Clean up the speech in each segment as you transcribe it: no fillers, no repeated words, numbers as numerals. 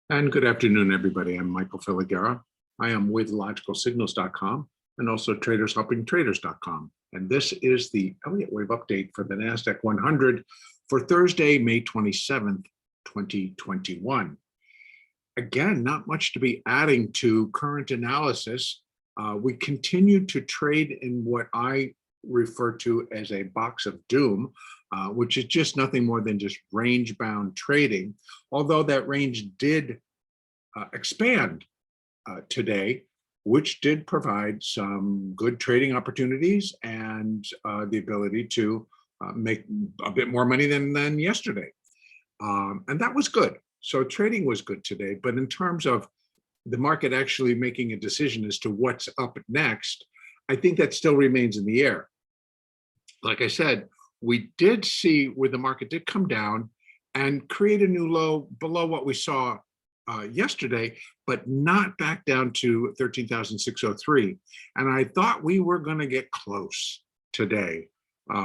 And good afternoon, everybody. I'm Michael Filigera. I am with logicalsignals.com and also tradershelpingtraders.com. And this is the Elliott Wave update for the NASDAQ 100 for Thursday, May 27th, 2021. Again, not much to be adding to current analysis. We continue to trade in what I refer to as a box of doom, which is just nothing more than just range-bound trading, although that range did expand today, which did provide some good trading opportunities and the ability to make a bit more money than yesterday. And that was good. So trading was good today, but in terms of the market actually making a decision as to what's up next, I think that still remains in the air. Like I said, we did see where the market did come down and create a new low below what we saw yesterday, but not back down to 13,603. And I thought we were going to get close today.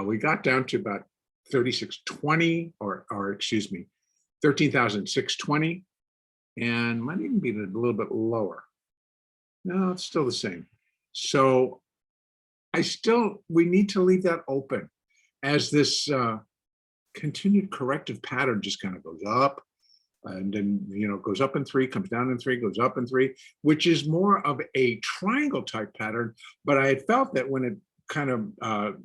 We got down to about 3620, or excuse me, 13,620, and might even be a little bit lower. No, it's still the same. So we need to leave that open as this continued corrective pattern just kind of goes up and then, goes up in three, comes down in three, goes up in three, which is more of a triangle type pattern. But I had felt that when it kind of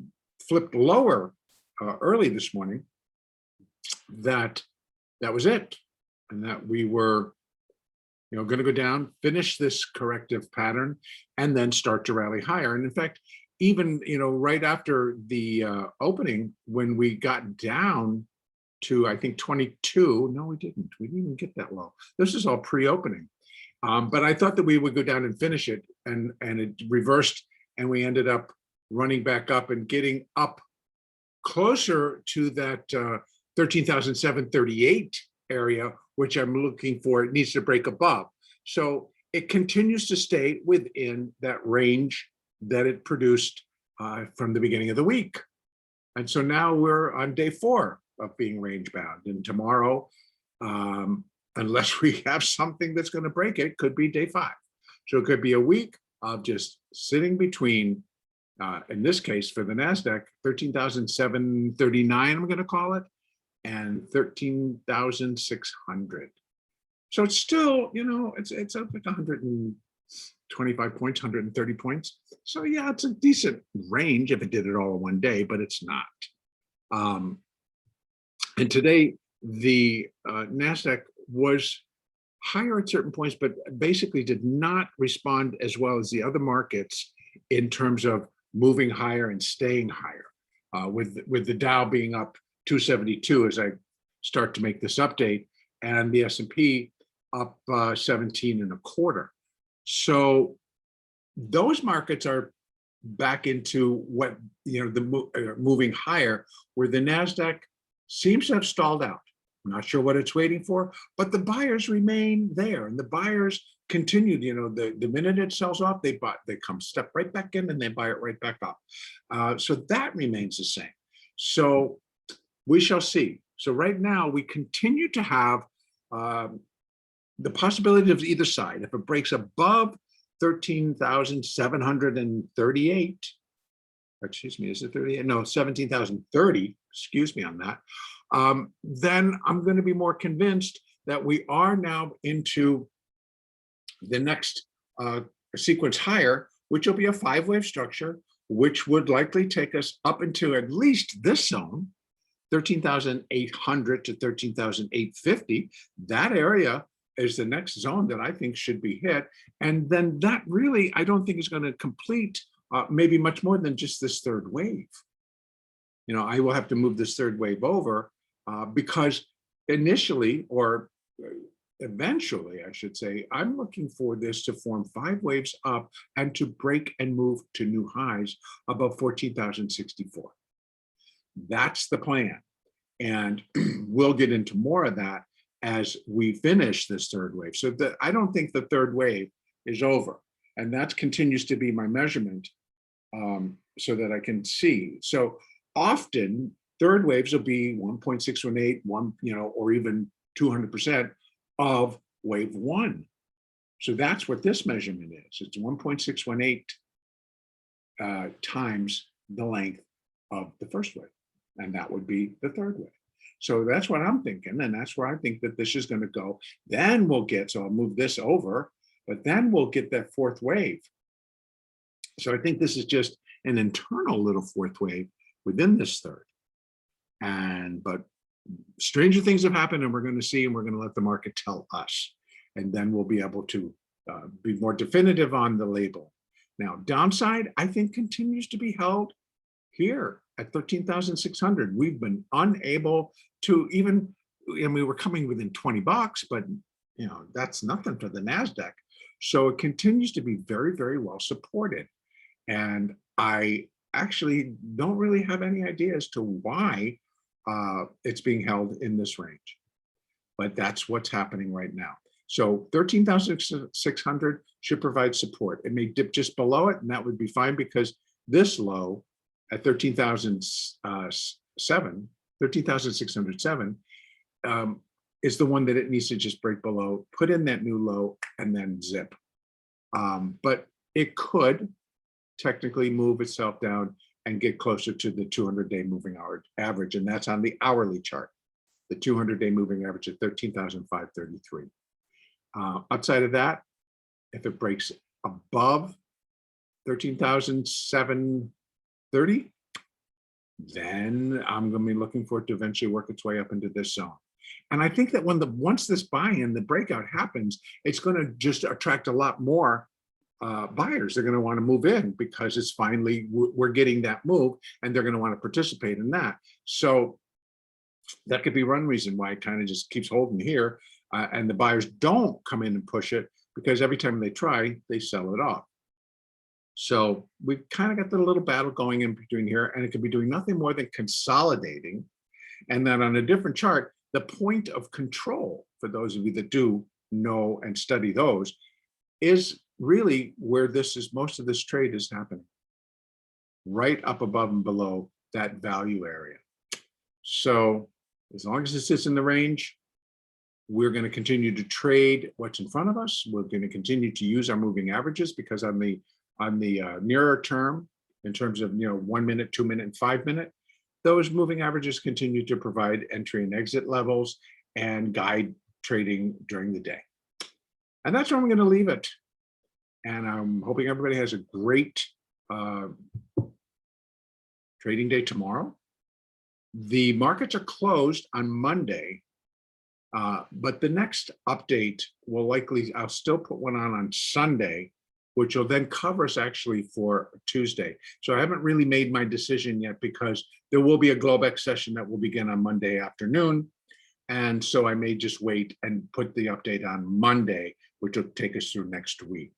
flipped lower early this morning, that was it. And that we were, going to go down, finish this corrective pattern, and then start to rally higher. And in fact, even, right after the opening, when we got down to, I think, 22, no, we didn't even get that low. This is all pre-opening. But I thought that we would go down and finish it, and it reversed, and we ended up running back up and getting up closer to that 13,738 area, which I'm looking for. It needs to break above. So it continues to stay within that range that it produced from the beginning of the week. And so now we're on day 4 of being range bound. And tomorrow, unless we have something that's going to break it, could be day 5. So it could be a week of just sitting between, in this case for the NASDAQ, 13,739, I'm going to call it, and 13,600. So it's still, it's up like 125 points, 130 points. So yeah, it's a decent range if it did it all in one day, but it's not. And today, the NASDAQ was higher at certain points, but basically did not respond as well as the other markets in terms of moving higher and staying higher, with the Dow being up 272 as I start to make this update, and the S&P up 17 and a quarter. So those markets are back into what, moving higher, where the NASDAQ seems to have stalled out. I'm not sure what it's waiting for, but the buyers remain there, and the buyers continue. The minute it sells off, they come step right back in and they buy it right back up. So that remains the same. So we shall see. So right now we continue to have the possibility of either side. If it breaks above 13,738, excuse me, is it 38? No, 17,030, excuse me on that. Then I'm going to be more convinced that we are now into the next sequence higher, which will be a 5-wave structure, which would likely take us up into at least this zone, 13,800 to 13,850. That area is the next zone that I think should be hit. And then that really, I don't think is going to complete maybe much more than just this third wave. I will have to move this third wave over because initially, or eventually, I should say, I'm looking for this to form 5 waves up and to break and move to new highs above 14,064. That's the plan. And we'll get into more of that as we finish this third wave. So I don't think the third wave is over. And that continues to be my measurement so that I can see. So often third waves will be 1.618, or even 200% of wave 1. So that's what this measurement is. It's 1.618 times the length of the first wave. And that would be the third wave. So that's what I'm thinking. And that's where I think that this is going to go. Then we'll get, so I'll move this over, but then we'll get that fourth wave. So I think this is just an internal little fourth wave within this third. But stranger things have happened, and we're going to see, and we're going to let the market tell us. And then we'll be able to be more definitive on the label. Now, downside, I think, continues to be held here at 13,600. We've been unable to even, and we were coming within 20 bucks, but that's nothing for the NASDAQ. So it continues to be very, very well supported. And I actually don't really have any idea as to why it's being held in this range, but that's what's happening right now. So 13,600 should provide support. It may dip just below it, and that would be fine, because this low at 13,607 is the one that it needs to just break below, put in that new low, and then zip. But it could technically move itself down and get closer to the 200-day moving average, and that's on the hourly chart. The 200-day moving average at 13,533. Outside of that, if it breaks above 13,730, then I'm going to be looking for it to eventually work its way up into this zone. And I think that once this buy-in, the breakout happens, it's going to just attract a lot more buyers. They're going to want to move in, because it's finally, we're getting that move, and they're going to want to participate in that. So that could be one reason why it kind of just keeps holding here, and the buyers don't come in and push it, because every time they try, they sell it off. So we've kind of got the little battle going in between here, and it could be doing nothing more than consolidating. And then on a different chart, the point of control, for those of you that do know and study those, is really where most of this trade is happening, right up above and below that value area. So as long as it sits in the range, we're going to continue to trade what's in front of us. We're going to continue to use our moving averages, because on the nearer term, in terms of 1 minute, 2 minute, and 5 minute, those moving averages continue to provide entry and exit levels and guide trading during the day. And that's where I'm going to leave it. And I'm hoping everybody has a great trading day tomorrow. The markets are closed on Monday, but the next update will likely, I'll still put one on Sunday, which will then cover us actually for Tuesday. So I haven't really made my decision yet, because there will be a Globex session that will begin on Monday afternoon. And so I may just wait and put the update on Monday, which will take us through next week.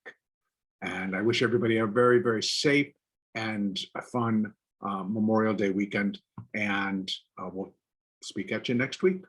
And I wish everybody a very, very safe and a fun Memorial Day weekend. And we'll speak at you next week.